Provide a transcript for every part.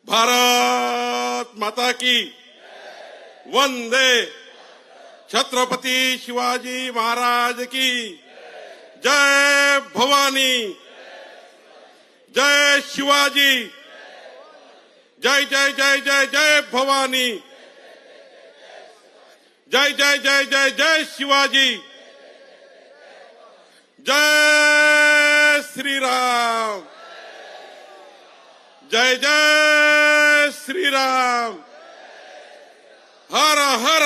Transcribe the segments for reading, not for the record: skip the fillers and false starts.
भारत माता की वंदे। छत्रपति शिवाजी महाराज की जय। भवानी जय। शिवाजी जय जय जय जय जय। भवानी जय जय जय जय जय। शिवाजी जय। श्री राम जय जय श्री राम। हर हर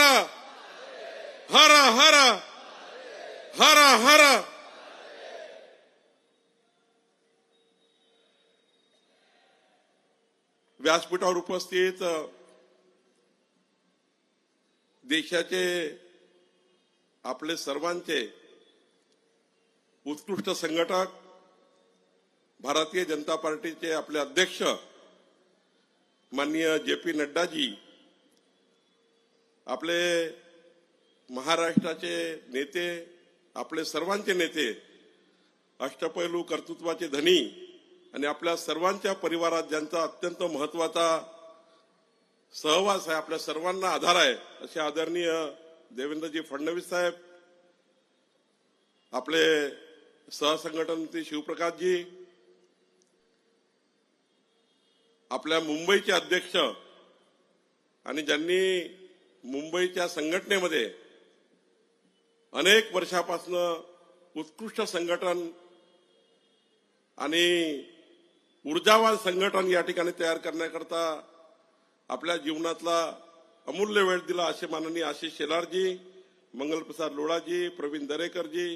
हर हर हर हर। व्यासपीठावर उपस्थित देशाचे आपले सर्वांचे उत्कृष्ट संघटक भारतीय जनता पार्टीचे आपले अध्यक्ष माननीय जे.पी. नड्डाजी, आपले महाराष्ट्राचे नेते, आपले सर्वांचे नेते, अष्टपैलू कर्तृत्वाचे धनी आणि आपल्या सर्वांच्या परिवारात ज्यांचा अत्यंत महत्वाचा सहवास आहे, आपल्या सर्वांना आधार आहे, असे आदरणीय देवेंद्रजी फडणवीस साहेब, आपले सहसंघटन मंत्री शिवप्रकाशजी, आपल्या मुंबईचे अध्यक्ष आणि ज्यांनी मुंबईच्या संघटनेमध्ये अनेक वर्षापासून उत्कृष्ट संघटन आणि ऊर्जावान संघटन या ठिकाणी तयार करण्याकरता आपल्या जीवनातला अमूल्य वेळ दिला असे माननीय आशिष शेलारजी, मंगलप्रसाद लोढाजी, प्रवीण दरेकरजी,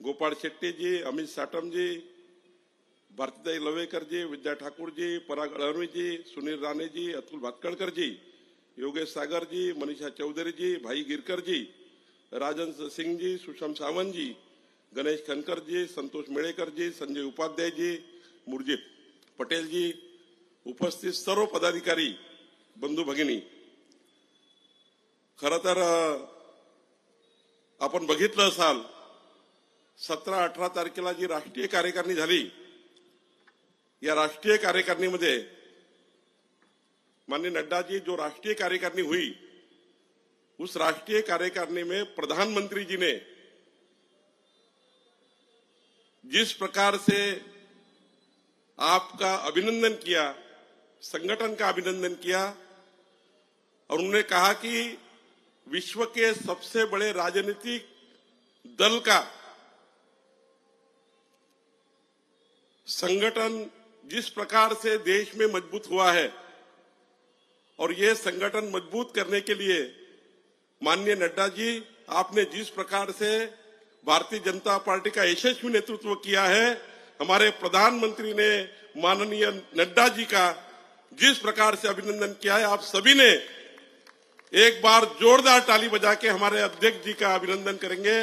गोपाळ शेट्टीजी, अमित साटमजी, भारतीताई लवेकरजी, विद्या ठाकूरजी, पराग अळणवीजी, सुनील राणेजी, अतुल भातखळकरजी, योगेश सागरजी, मनीषा चौधरीजी, भाई गिरकरजी, राजन सिंगजी, सुषम सावंतजी, गणेश खनकरजी, संतोष मेळेकरजी, संजय उपाध्यायजी, मुरजी पटेलजी, उपस्थित सर्व पदाधिकारी बंधू भगिनी, खरं तर आपण बघितलं असाल 17-18 तारखेला जी राष्ट्रीय कार्यकारिणी झाली, या राष्ट्रीय कार्यकारिणीमध्ये माननीय नड्डा जी जो राष्ट्रीय कार्यकारिणी हुई, उस राष्ट्रीय कार्यकारिणी में प्रधानमंत्री जी ने जिस प्रकार से आपका अभिनंदन किया, संगठन का अभिनंदन किया, और उन्होंने कहा कि विश्व के सबसे बड़े राजनीतिक दल का संगठन जिस प्रकार से देश में मजबूत हुआ है, और ये संगठन मजबूत करने के लिए माननीय नड्डा जी आपने जिस प्रकार से भारतीय जनता पार्टी का यशस्वी नेतृत्व किया है, हमारे प्रधानमंत्री ने माननीय नड्डा जी का जिस प्रकार से अभिनंदन किया है, आप सभी ने एक बार जोरदार ताली बजा के हमारे अध्यक्ष जी का अभिनंदन करेंगे।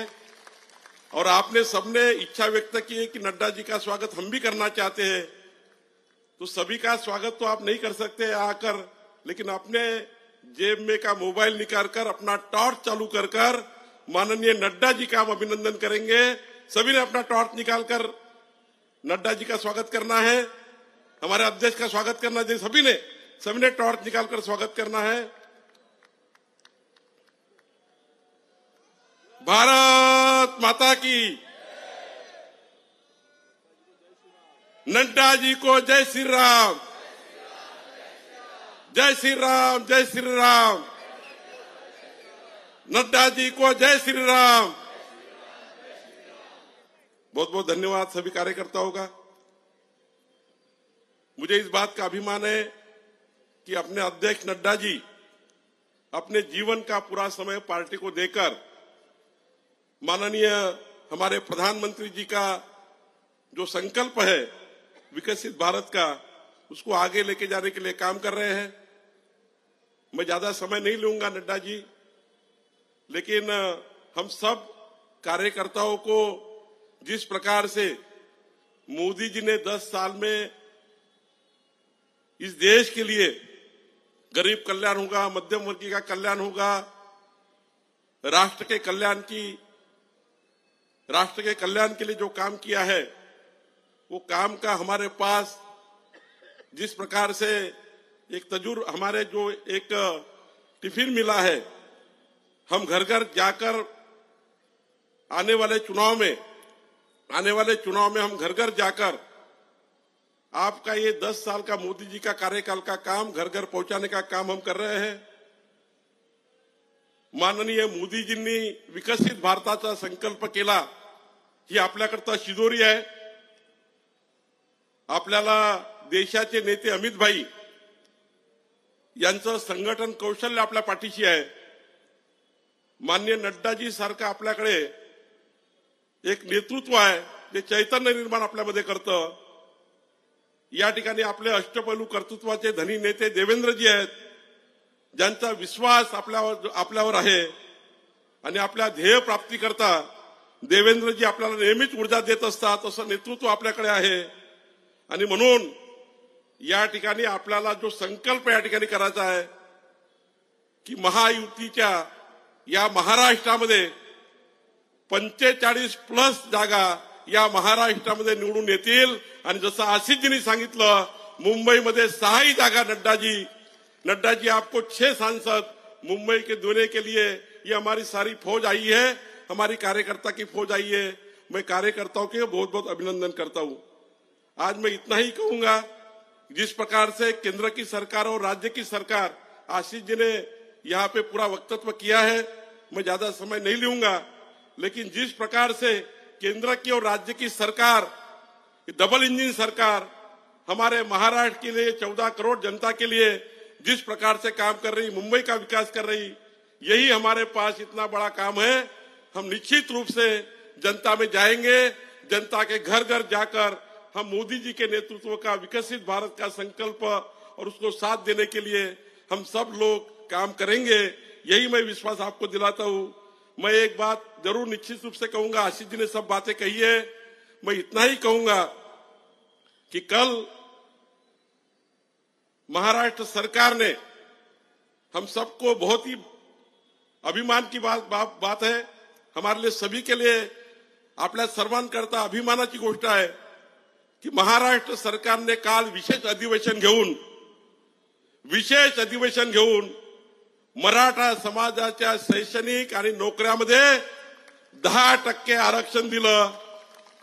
और आपने सबने इच्छा व्यक्त की है कि नड्डा जी का स्वागत हम भी करना चाहते हैं, तो सभी का स्वागत तो आप नहीं कर सकते आकर, लेकिन अपने जेब में का मोबाइल निकाल कर अपना टॉर्च चालू कर माननीय नड्डा जी का हम अभिनंदन करेंगे। सभी ने अपना टॉर्च निकालकर नड्डा जी का स्वागत करना है, हमारे अध्यक्ष का स्वागत करना है। सभी ने टॉर्च निकालकर स्वागत करना है। भारत माता की। नड्डा जी को जय श्री राम, जय श्री राम, जय श्री राम। नड्डा जी को जय श्री राम। बहुत बहुत धन्यवाद सभी कार्यकर्ताओं का। मुझे इस बात का अभिमान है कि अपने अध्यक्ष नड्डा जी अपने जीवन का पूरा समय पार्टी को देकर माननीय हमारे प्रधानमंत्री जी का जो संकल्प है विकसित भारत का, उसको आगे लेके जाने के लिए काम कर रहे हैं। मैं ज्यादा समय नहीं लूंगा नड्डा जी, लेकिन हम सब कार्यकर्ताओं को जिस प्रकार से मोदी जी ने 10 साल में इस देश के लिए गरीब कल्याण होगा, मध्यम वर्गीय का कल्याण होगा, राष्ट्र के कल्याण के लिए जो काम किया है, वो काम का हमारे पास जिस प्रकार से एक तजुर्बा, हमारे जो एक टिफिन मिला है, हम घर घर जाकर आने वाले चुनाव में हम घर घर जाकर आपका ये 10 साल का मोदी जी का कार्यकाल का काम घर घर पहुंचाने का काम हम कर रहे हैं। माननीय मोदीजींनी विकसित भारताचा संकल्प केला, ही आपल्याकडता शिदोरी आहे। आपल्याला देशाचे नेते अमित भाई यांचं संघटन कौशल्य आपल्या पाठीशी आहे। माननीय नड्डाजी सारखं आपल्याकडे एक नेतृत्व आहे, जे चैतन्य निर्माण आपल्यामध्ये करतं। या ठिकाणी आपले अष्टपैलू कर्तृत्वाचे धनी नेते देवेंद्रजी आहेत, ज्यांचा विश्वास आपल्यावर आहे आणि आपल्या ध्येय प्राप्ती करता देवेंद्रजी आपल्याला नेहमीच ऊर्जा देत असतात। असं नेतृत्व आपल्याकडे आहे आणि म्हणून या ठिकाणी आपल्याला जो संकल्प या ठिकाणी करायचा आहे की महायुतीच्या या महाराष्ट्रामध्ये 45+ जागा या महाराष्ट्रामध्ये निवडून येतील आणि जसं आशिषजींनी सांगितलं, मुंबईमध्ये 6 जागा नड्डाजी आपको 6 सांसद मुंबई के देने के लिए ये हमारी सारी फौज आई है, हमारी कार्यकर्ता की फौज आई है। मैं कार्यकर्ताओं के बहुत बहुत अभिनंदन करता हूं। आज मैं इतना ही कहूंगा, जिस प्रकार से केंद्र की सरकार और राज्य की सरकार, आशीष जी ने यहाँ पे पूरा वक्तव्य किया है, मैं ज्यादा समय नहीं लूंगा, लेकिन जिस प्रकार से केंद्र की और राज्य की सरकार, डबल इंजन सरकार हमारे महाराष्ट्र के लिए 14 करोड़ जनता के लिए जिस प्रकार से काम कर रही, मुंबई का विकास कर रही, यही हमारे पास इतना बड़ा काम है। हम निश्चित रूप से जनता में जाएंगे, जनता के घर घर जाकर हम मोदी जी के नेतृत्व का विकसित भारत का संकल्प और उसको साथ देने के लिए हम सब लोग काम करेंगे। यही मैं विश्वास आपको दिलाता हूं। मैं एक बात जरूर निश्चित रूप से कहूंगा, आशीष जी ने सब बातें कही है, मैं इतना ही कहूंगा कि कल महाराष्ट्र सरकार ने हम सबको बहुत ही अभिमान की बात है, हमारे लिए सभी के लिए आपल्या सर्वांकरता अभिमानाची गोष्ट आहे की महाराष्ट्र सरकारने काल विशेष अधिवेशन घेऊन मराठा समाजाच्या शैक्षणिक आणि नोकऱ्यामध्ये 10% आरक्षण दिलं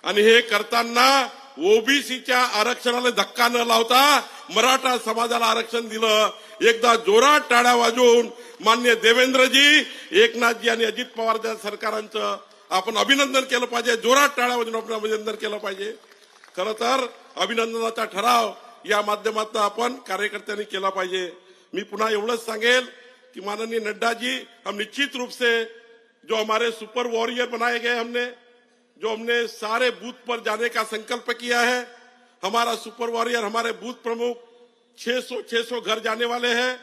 आणि हे करताना ओबीसीच्या आरक्षणाला धक्का न लावता मराठा समाजाला आरक्षण दिलं। एकदा जोरात टाळ्या वाजवून माननीय देवेंद्रजी, एकनाथजी आणि अजित पवारच्या सरकारांचं आपण अभिनंदन केलं पाहिजे, जोरात टाळ्या वाजवून आपण अभिनंदन केलं पाहिजे। खरं तर अभिनंदनाचा ठराव या माध्यमातून आपण कार्यकर्त्यांनी केला पाहिजे। मी पुन्हा एवढंच सांगेल कि माननीय नड्डा जी, हम निश्चित रूप से जो हमारे सुपर वॉरियर बनाए गए, हमने सारे बूथ पर जाने का संकल्प किया है। हमारा सुपर वॉरियर, हमारे बूथ प्रमुख 600 घर जाने वाले हैं।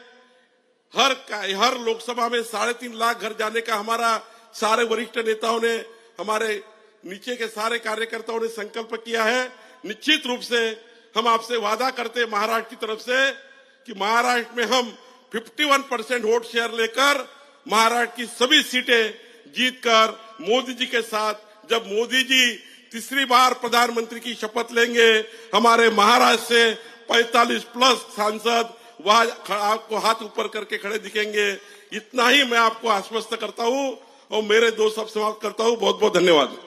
हर लोकसभा में 3.5 लाख घर जाने का हमारा सारे वरिष्ठ नेताओं ने, हमारे नीचे के सारे कार्यकर्ताओं ने संकल्प किया है। निश्चित रूप से हम आपसे वादा करते महाराष्ट्र की तरफ से कि महाराष्ट्र में हम 51% वोट शेयर लेकर महाराष्ट्र की सभी सीटें जीतकर मोदी जी के साथ, जब मोदी जी तीसरी बार प्रधानमंत्री की शपथ लेंगे, हमारे महाराष्ट्र से 45+ सांसद वहां आपको हाथ ऊपर करके खड़े दिखेंगे। इतना ही मैं आपको आश्वस्त करता हूं और मेरे 2 शब्द समाप्त करता हूं। बहुत बहुत धन्यवाद।